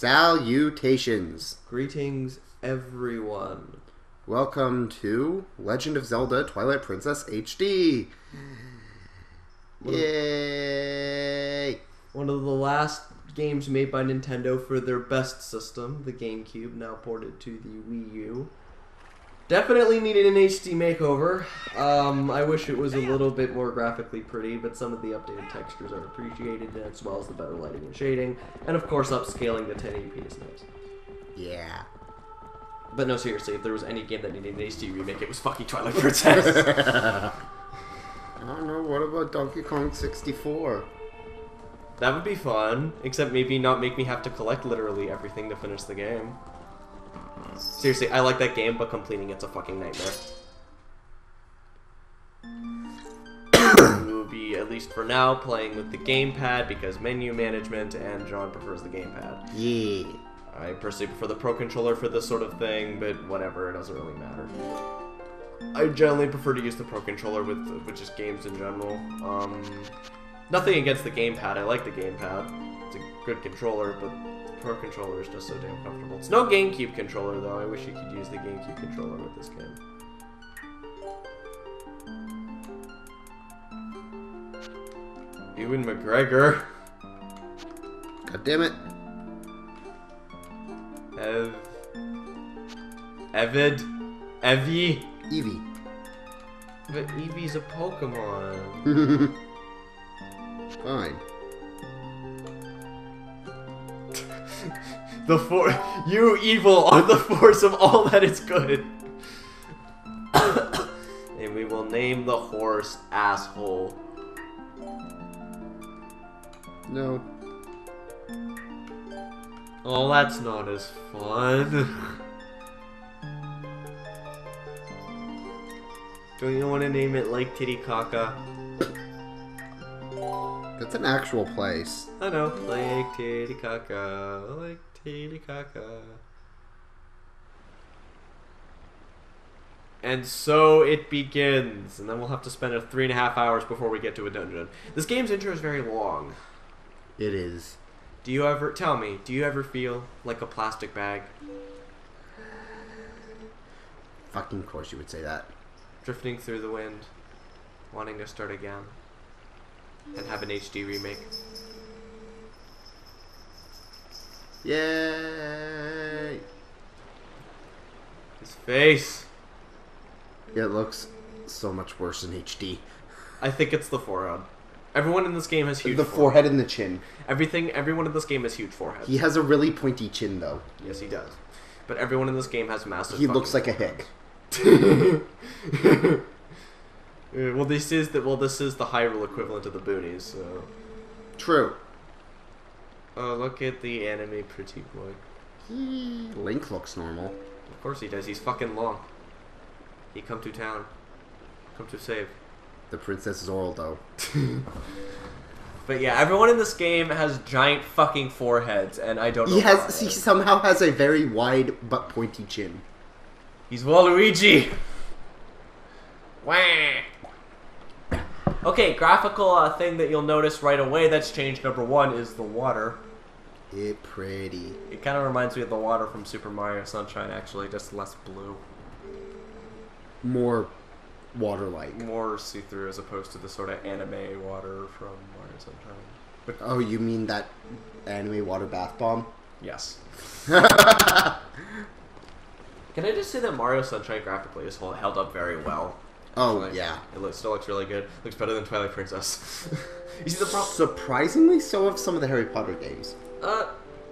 Salutations. Greetings, everyone. Welcome to Legend of Zelda Twilight Princess HD. Yay! One of the last games made by Nintendo for their best system, the GameCube, now ported to the Wii U. Definitely needed an HD makeover. I wish it was a little bit more graphically pretty, but some of the updated textures are appreciated, as well as the better lighting and shading, and of course upscaling the 1080p is nice. Yeah. But no, seriously, if there was any game that needed an HD remake, it was fucking Twilight Princess. I don't know, what about Donkey Kong 64? That would be fun, except maybe not make me have to collect literally everything to finish the game. Seriously, I like that game, but completing it's a fucking nightmare. We will be, at least for now, playing with the gamepad because menu management and John prefers the gamepad. Yeah. I personally prefer the Pro Controller for this sort of thing, but whatever, it doesn't really matter. I generally prefer to use the Pro Controller with just games in general. Nothing against the gamepad, I like the gamepad. It's a good controller, but Pro Controller is just so damn comfortable. It's no GameCube controller, though. I wish you could use the GameCube controller with this game. Ewan McGregor. God damn it. Evie? Eevee. But Eevee's a Pokemon. Fine. You evil are the force of all that is good. And we will name the horse Asshole. No. Oh, that's not as fun. Don't you want to name it like Titicaca? That's an actual place. I know. Like Titicaca. Like Titicaca. And so it begins. And then we'll have to spend 3.5 hours before we get to a dungeon. This game's intro is very long. It is. Do you ever feel like a plastic bag? Fucking course you would say that. Drifting through the wind, wanting to start again, and have an HD remake. Yay! His face. It looks so much worse in HD. I think it's the forehead. Everyone in this game has huge The forehead and the chin. Everyone in this game has huge foreheads. He has a really pointy chin, though. Yes, he does. But everyone in this game has massive. He looks like a hick. Well, this is the Hyrule equivalent of the boonies. So. True. Oh, look at the anime pretty boy. Link looks normal. Of course he does. He's fucking long. He come to town. Come to save. The princess is oral, though. But yeah, everyone in this game has giant fucking foreheads, and I don't know He somehow has a very wide but pointy chin. He's Waluigi! Wah! Okay, graphical thing that you'll notice right away that's changed, number one, is the water. It pretty. It kind of reminds me of the water from Super Mario Sunshine, actually, just less blue. More water-like. More see-through as opposed to the sort of anime water from Mario Sunshine. But, oh, you mean that anime water bath bomb? yes. Can I just say that Mario Sunshine graphically is held up very well? Oh, Actually, yeah. It still looks really good. Looks better than Twilight Princess. You see the problem? Surprisingly, so have some of the Harry Potter games.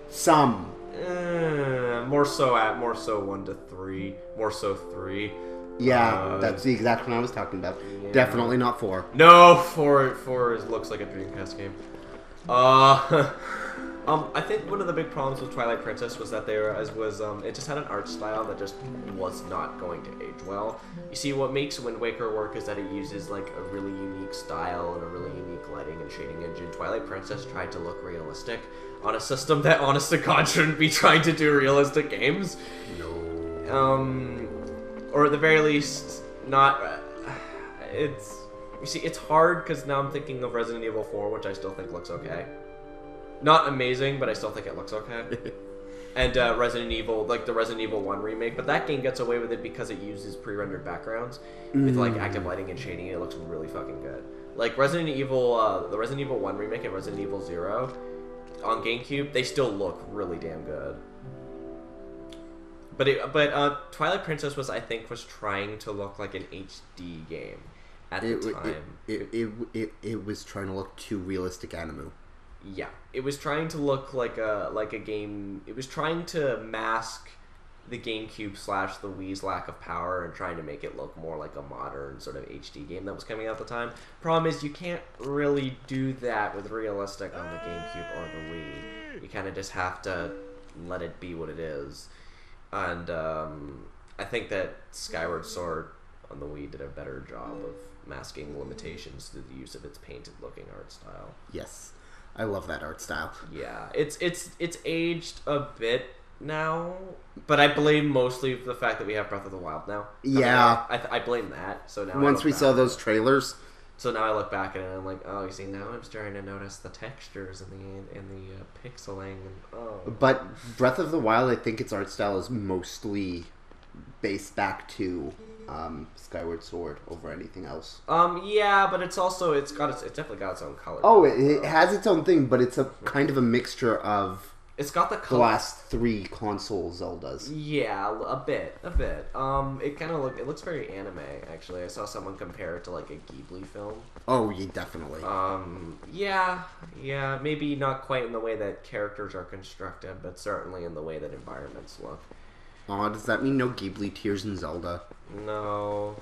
Some. More so 1 to 3. More so 3. Yeah, that's the exact one I was talking about. Yeah. Definitely not 4. No, 4 looks like a Dreamcast game. I think one of the big problems with Twilight Princess was that it just had an art style that just was not going to age well. You see, what makes Wind Waker work is that it uses like a really unique style and a really unique lighting and shading engine. Twilight Princess tried to look realistic on a system that, honest to God, shouldn't be trying to do realistic games. No. Or at the very least, not. You see, it's hard because now I'm thinking of Resident Evil 4, which I still think looks okay. Not amazing, but I still think it looks okay. And Resident Evil, like the Resident Evil 1 remake, but that game gets away with it because it uses pre-rendered backgrounds with like active lighting and shading. It looks really fucking good. Like Resident Evil, the Resident Evil 1 remake and Resident Evil 0 on GameCube, they still look really damn good. But Twilight Princess was trying to look like an HD game at the time. It was trying to look too realistic anime. Yeah, it was trying to look like a game. It was trying to mask the GameCube / the Wii's lack of power and trying to make it look more like a modern sort of HD game that was coming out at the time. Problem is, you can't really do that with realistic on the GameCube or the Wii. You kind of just have to let it be what it is. And I think that Skyward Sword on the Wii did a better job of masking limitations through the use of its painted-looking art style. Yes. I love that art style. Yeah, it's aged a bit now, but I blame mostly the fact that we have Breath of the Wild now. Yeah, I blame that. So now once we saw those trailers, so now I look back at it and I'm like, oh, you see, now I'm starting to notice the textures and the pixeling. And, But Breath of the Wild, I think its art style is mostly based back to Skyward Sword over anything else. Yeah, but it's definitely got its own color. Oh, it has its own thing, but it's a kind of a mixture of it's got the last 3 console Zeldas. Yeah, a bit. It looks very anime, actually. I saw someone compare it to like a Ghibli film. Oh, yeah, definitely. Yeah, maybe not quite in the way that characters are constructed, but certainly in the way that environments look. Aw, does that mean no Ghibli tears in Zelda? No.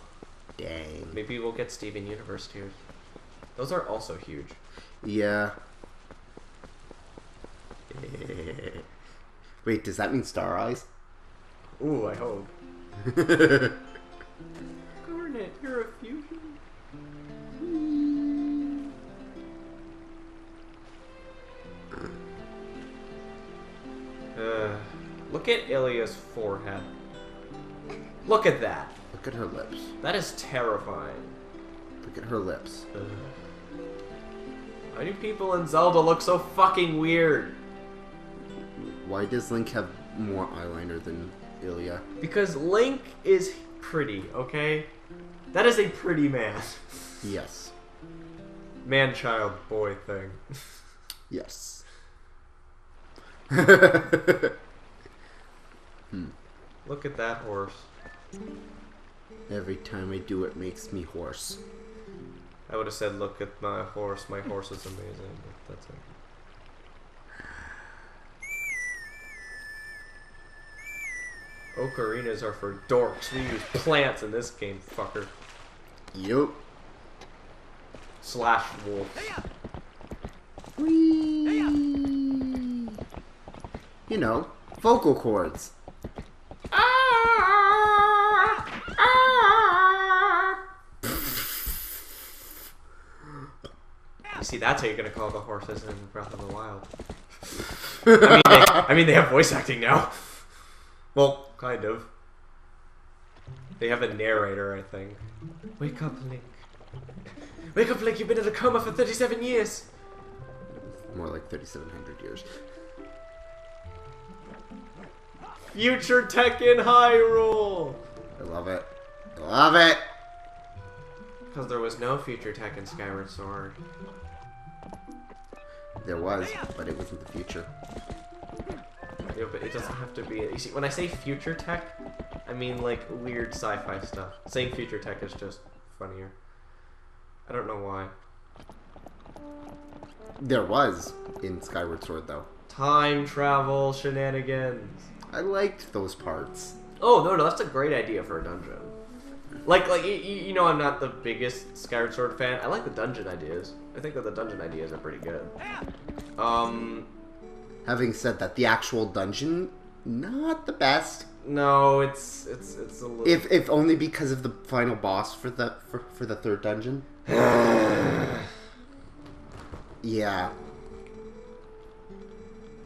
Dang. Maybe we'll get Steven Universe tears. Those are also huge. Yeah. Wait, does that mean Star Eyes? Ooh, I hope. Garnet, you're a fusion. Look at Ilya's forehead. Look at that. Look at her lips. That is terrifying. Look at her lips. Why do people in Zelda look so fucking weird? Why does Link have more eyeliner than Ilya? Because Link is pretty, okay? That is a pretty man. Yes. Man-child boy thing. Yes. Look at that horse. Every time I do it makes me hoarse. I would have said, look at my horse. My horse is amazing. But that's it. Ocarinas are for dorks. We use plants in this game, fucker. Yup. / wolf. Whee! You know, vocal cords. You see, that's how you're gonna call the horses in Breath of the Wild. I mean, they have voice acting now. Well, kind of. They have a narrator, I think. Wake up, Link. Wake up, Link. You've been in a coma for 37 years. More like 3,700 years. Future tech in Hyrule. I love it. I love it. Because there was no future tech in Skyward Sword. There was, but it wasn't the future. Yeah, but it doesn't have to be. You see, when I say future tech, I mean like weird sci-fi stuff. Saying future tech is just funnier. I don't know why. There was in Skyward Sword, though. Time travel shenanigans. I liked those parts. Oh no, that's a great idea for a dungeon. Like you know, I'm not the biggest Skyward Sword fan. I like the dungeon ideas. I think that the dungeon ideas are pretty good. Having said that, the actual dungeon, not the best. No, it's a little. If only because of the final boss for the third dungeon. Yeah.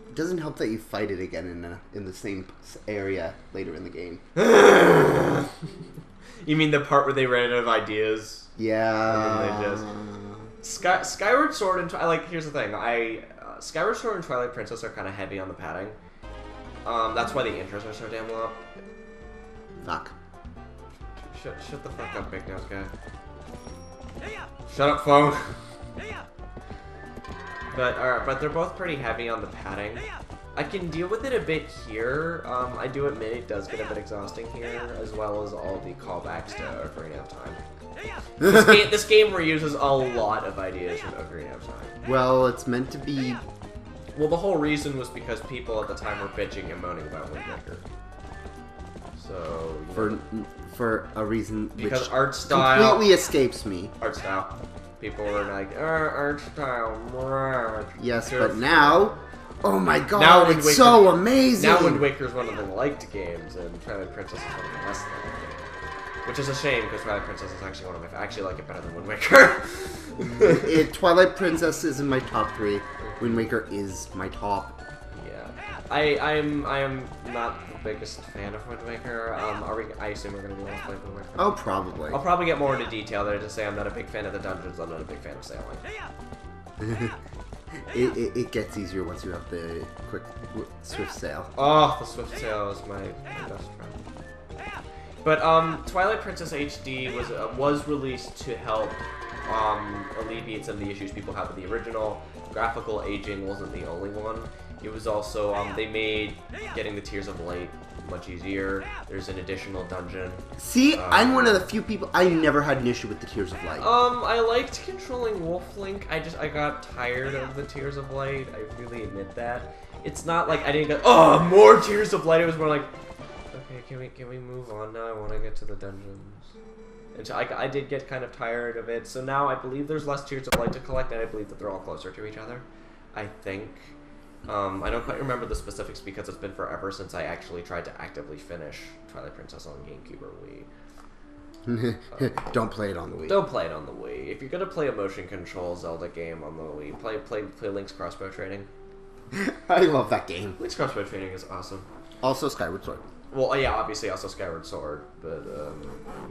It doesn't help that you fight it again in the same area later in the game. You mean the part where they ran out of ideas? Yeah. And then they just Skyward Sword and here's the thing. Skyward Sword and Twilight Princess are kind of heavy on the padding. That's why the intros are so damn low. Fuck. Shut the fuck up, big nose guy. Shut up, phone. But they're both pretty heavy on the padding. I can deal with it a bit here. I do admit it does get a bit exhausting here, as well as all the callbacks to Ocarina of Time. This game reuses a lot of ideas from Ocarina of Time. Well, it's meant to be... Well, the whole reason was because people at the time were bitching and moaning about Wind Waker. So... For a reason because which art style completely escapes me. Art style. People were like, art style. Yes, but now... Oh my god, now it's Waker, so amazing! Now Wind Waker is one of the liked games, and Twilight Princess is one of the less liked games. Which is a shame, because Twilight Princess is actually one of my... I actually like it better than Wind Waker. Twilight Princess is in my top 3. Wind Waker is my top. Yeah. I am not the biggest fan of Wind Waker. I assume we're going to be able to play Wind Waker. Oh, probably. I'll probably get more into detail there to say I'm not a big fan of the dungeons, I'm not a big fan of sailing. It gets easier once you have the quick swift sail. Oh, the swift sail is my best friend. But Twilight Princess HD was released to help alleviate some of the issues people have with the original. Graphical aging wasn't the only one. It was also they made getting the Tears of Light much easier. There's an additional dungeon. See, I'm one of the few people. I never had an issue with the Tears of Light. I liked controlling Wolf Link. I got tired of the Tears of Light. I really admit that. It's not like I didn't go, oh, more Tears of Light. It was more like, okay, can we move on now? I want to get to the dungeons. And so I did get kind of tired of it. So now I believe there's less Tears of Light to collect, and I believe that they're all closer to each other. I think. I don't quite remember the specifics because it's been forever since I actually tried to actively finish Twilight Princess on GameCube or Wii. Don't play it on the Wii. Don't play it on the Wii. If you're gonna play a motion control Zelda game on the Wii, play Link's Crossbow Training. I love that game. Link's Crossbow Training is awesome. Also Skyward Sword. Well, yeah, obviously also Skyward Sword, but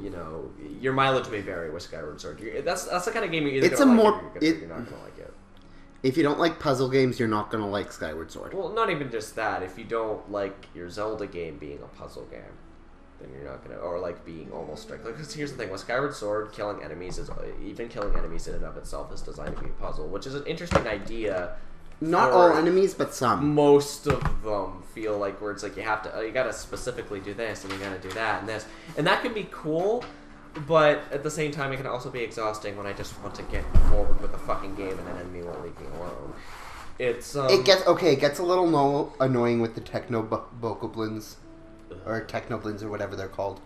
you know, your mileage may vary with Skyward Sword. That's the kind of game you're either gonna like it or you're not gonna like it. If you don't like puzzle games, you're not going to like Skyward Sword. Well, not even just that. If you don't like your Zelda game being a puzzle game, then you're not going to... Or, like, being almost strict. Because here's the thing. With Skyward Sword, killing enemies is... Even killing enemies in and of itself is designed to be a puzzle, which is an interesting idea. Not all enemies, but some. Most of them feel like where it's like you have to... you got to specifically do this, and you got to do that, and this. And that can be cool... But at the same time, it can also be exhausting when I just want to get forward with the fucking game and an enemy won't leave me alone. It's It gets a little annoying with the Technobokoblins, or Technoblins, or whatever they're called,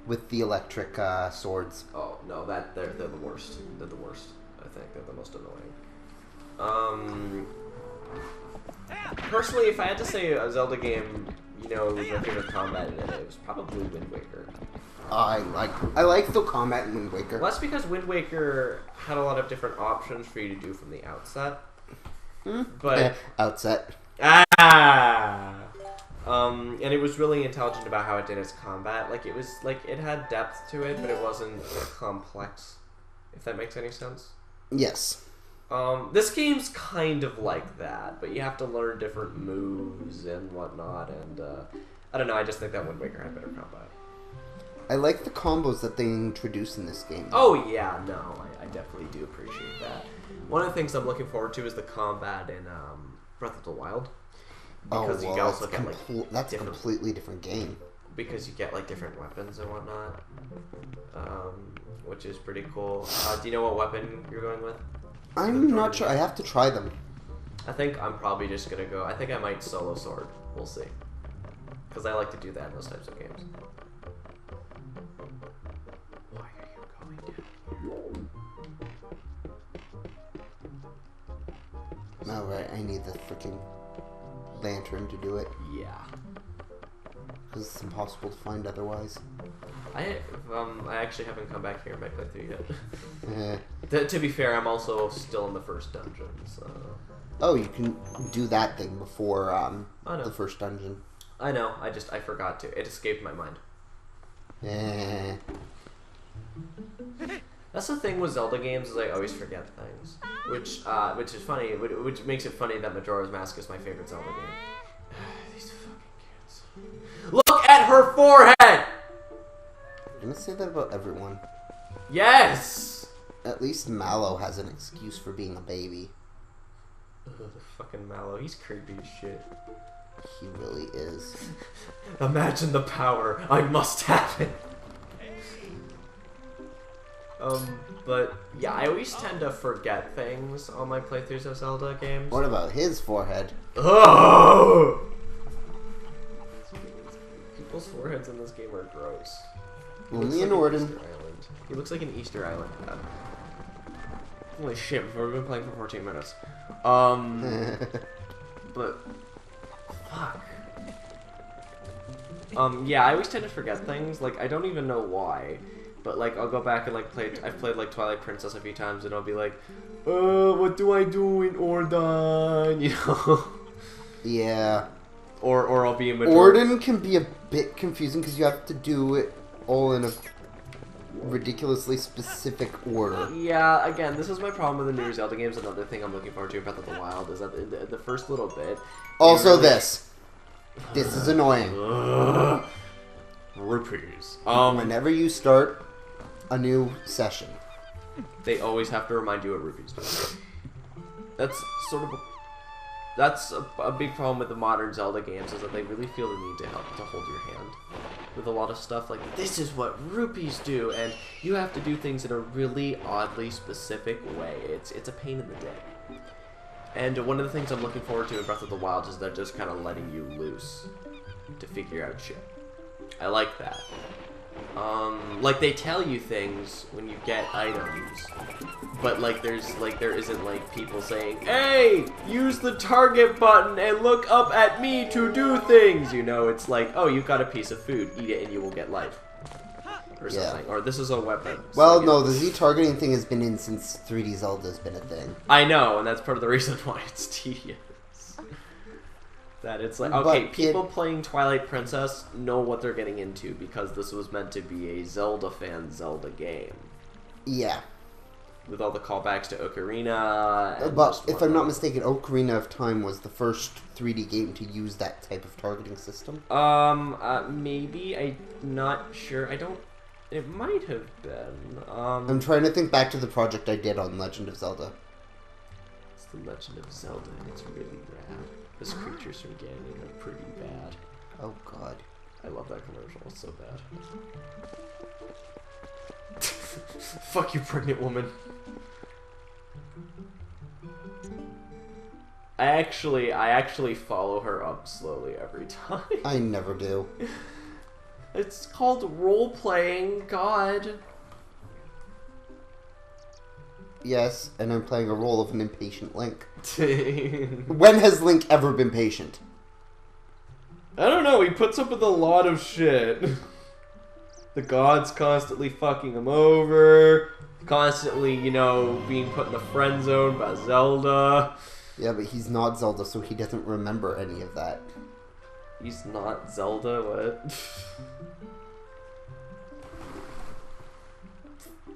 with the electric swords. Oh no, they're the worst. They're the worst. I think they're the most annoying. Personally, if I had to say a Zelda game, you know, with my favorite combat in it, it was probably Wind Waker. I like the combat in Wind Waker. Well, that's because Wind Waker had a lot of different options for you to do from the outset. But outset. And it was really intelligent about how it did its combat. Like it had depth to it, but it wasn't complex. If that makes any sense. Yes. This game's kind of like that, but you have to learn different moves and whatnot. And I don't know. I just think that Wind Waker had better combat. I like the combos that they introduce in this game. Oh yeah, no, I definitely do appreciate that. One of the things I'm looking forward to is the combat in Breath of the Wild. Because you also get like that's a completely different game. Because you get like different weapons and whatnot, which is pretty cool. Do you know what weapon you're going with? I'm not sure. I have to try them. I think I'm probably just gonna go. I think I might solo sword. We'll see. Because I like to do that in those types of games. Why are you going down here? Alright, I need the freaking lantern to do it. Yeah. Because it's impossible to find otherwise. I actually haven't come back here in my playthrough yet. To be fair, I'm also still in the first dungeon, so... Oh, you can do that thing before the first dungeon. I know, I forgot to. It escaped my mind. That's the thing with Zelda games, is I always forget things. Which is funny, which makes it funny that Majora's Mask is my favorite Zelda game. These fucking Look at her forehead! I'm gonna say that about everyone. Yes! At least Mallow has an excuse for being a baby. Ugh, the fucking Mallow. He's creepy as shit. He really is. Imagine the power. I must have it. But yeah, I always tend to forget things on my playthroughs of Zelda games. What about his forehead? Oh! People's foreheads in this game are gross. Only in Orden. He looks like an Easter Island. Holy shit, we've been playing for 14 minutes. But fuck. Yeah, I always tend to forget things. Like, I don't even know why. But, like, I'll go back and, like, I've played, like, Twilight Princess a few times, and I'll be like, what do I do in Orden? You know? Yeah. Or I'll be in Orden can be a bit confusing, because you have to do it all in a ridiculously specific order. Yeah, again, this is my problem with the newer Zelda games. Another thing I'm looking forward to about Breath of the Wild is that in the first little bit... Also this. This is annoying. Rupees. Whenever you start a new session, they always have to remind you what rupees do. That's sort of a big problem with the modern Zelda games, is that they really feel the need to hold your hand with a lot of stuff. Like, this is what rupees do, and you have to do things in a really oddly specific way. It's a pain in the dick. And one of the things I'm looking forward to in Breath of the Wild is they're just kind of letting you loose to figure out shit. I like that. Like, they tell you things when you get items, but, like, there isn't, like, people saying, hey, use the target button and look up at me to do things, you know? It's like, oh, you got a piece of food, eat it and you will get life. Or something. Or this is a weapon. Well, no, the Z-targeting thing has been in since 3D Zelda's been a thing. I know, and that's part of the reason why it's tedious. That it's like, okay, people playing Twilight Princess know what they're getting into, because this was meant to be a Zelda fan Zelda game. Yeah. With all the callbacks to Ocarina. And but if I'm not mistaken, Ocarina of Time was the first 3D game to use that type of targeting system. Maybe. I'm not sure. It might have been. I'm trying to think back to the project I did on Legend of Zelda. It's the Legend of Zelda, and it's really rad. Those creatures from Ganon are pretty bad. Oh god. I love that commercial. It's so bad. Fuck you, pregnant woman. I actually follow her up slowly every time. I never do. It's called role-playing, God. Yes, and I'm playing a role of an impatient Link. When has Link ever been patient? I don't know, he puts up with a lot of shit. The gods constantly fucking him over, constantly, you know, being put in the friend zone by Zelda. Yeah, but he's not Zelda, so he doesn't remember any of that. He's not Zelda, what?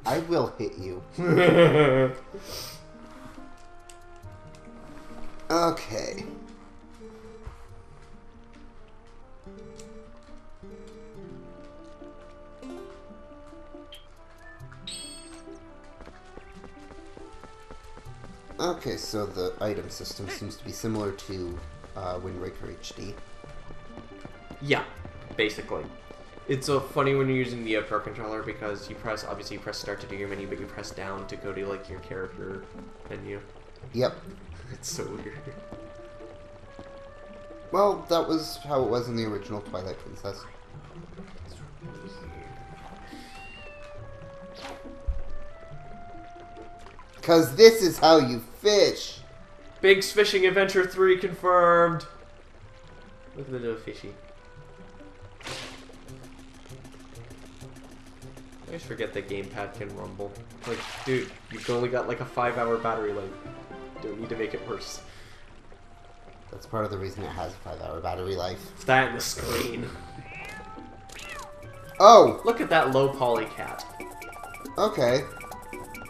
I will hit you. Okay. Okay, so the item system seems to be similar to Wind Waker HD. Yeah, basically. It's so funny when you're using the Pro controller, because you press start to do your menu, but you press down to go to, like, your character menu. Yep. It's so weird. Well, that was how it was in the original Twilight Princess. Because this is how you fish! Big's Fishing Adventure 3 confirmed! Look at the little fishy. I always forget that gamepad can rumble. Like, dude, you've only got like a 5-hour battery life. You don't need to make it worse. That's part of the reason it has a 5-hour battery life. It's that and the screen. Oh! Look at that low poly cat. Okay.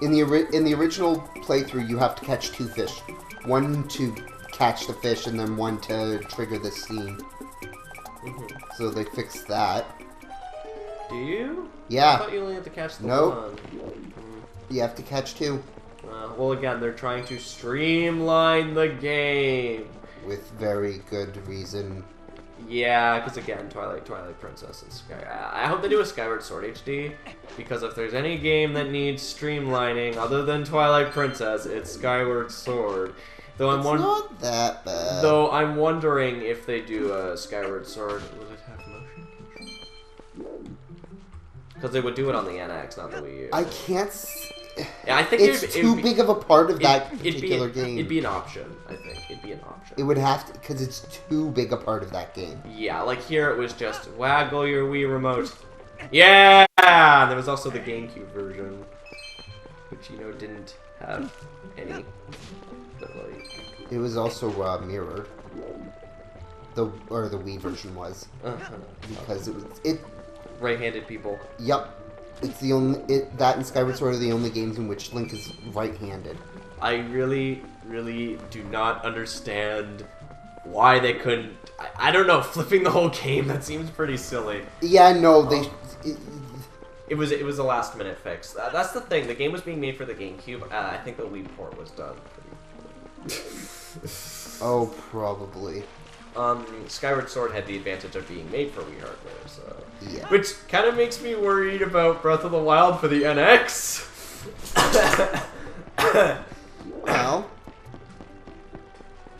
In the original playthrough, you have to catch 2 fish. One to catch the fish, and then one to trigger the scene. Mm-hmm. So they fixed that. Do you? Yeah. I thought you only had to catch the Nope. one. You have to catch 2. Well, again, they're trying to streamline the game. With very good reason. Yeah, because again, Twilight Princess and Sky. I hope they do a Skyward Sword HD, because if there's any game that needs streamlining other than Twilight Princess, it's Skyward Sword. Though It's not that bad. Though I'm wondering if they do a Skyward Sword, would it have motion control? Because they would do it on the NX, not the Wii U. I can't. Yeah, I think it's too big of a part of that particular game. It'd be an option, I think. It'd be an option. It would have to, because it's too big a part of that game. Yeah, like here it was just waggle your Wii remote. Yeah! There was also the GameCube version, which, you know, didn't have any. But, like... It was also mirrored. The Wii version was. Because it right-handed people. Yep. It's the only that and Skyward Sword are the only games in which Link is right-handed. I really do not understand why they couldn't. I don't know. Flipping the whole game, that seems pretty silly. Yeah, no, they. It was a last-minute fix. That's the thing. The game was being made for the GameCube. I think the Wii port was done. Oh, probably. Skyward Sword had the advantage of being made for Wii hardware, so... Yeah. Which kind of makes me worried about Breath of the Wild for the NX. Well,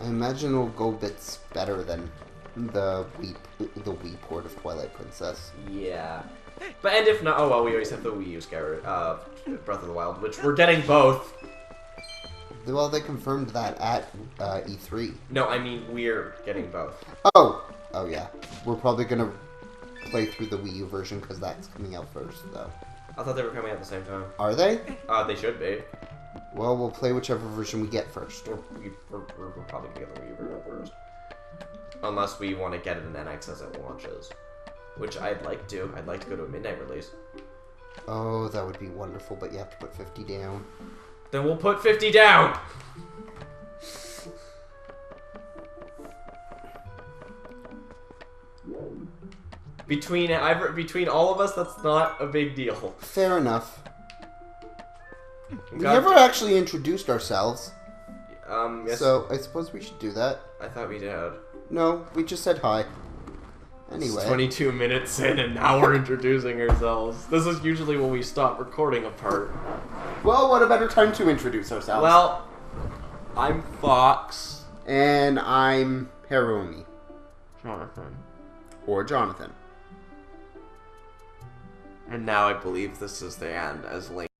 I imagine it'll go bits better than the Wii port of Twilight Princess. Yeah. And if not, oh well, we always have the Wii U Skyward, Breath of the Wild, which we're getting both. Well, they confirmed that at E3. No, I mean, we're getting both. Oh yeah. We're probably gonna play through the Wii U version because that's coming out first, though. I thought they were coming out at the same time. Are they? They should be. Well, we'll play whichever version we get first. We're probably gonna get the Wii U version first. Unless we want to get it in NX as it launches. Which I'd like to. I'd like to go to a midnight release. Oh, that would be wonderful, but you have to put 50 down. Then we'll put 50 down! Between all of us, that's not a big deal. Fair enough. We never actually introduced ourselves. Yes. So, I suppose we should do that. I thought we did. No, we just said hi. Anyway. It's 22 minutes in and now we're introducing ourselves. This is usually when we stop recording a part. Well, what a better time to introduce ourselves. Well, I'm Fox. And I'm Heruoni. Jonathan. Or Jonathan. And now I believe this is the end, as Link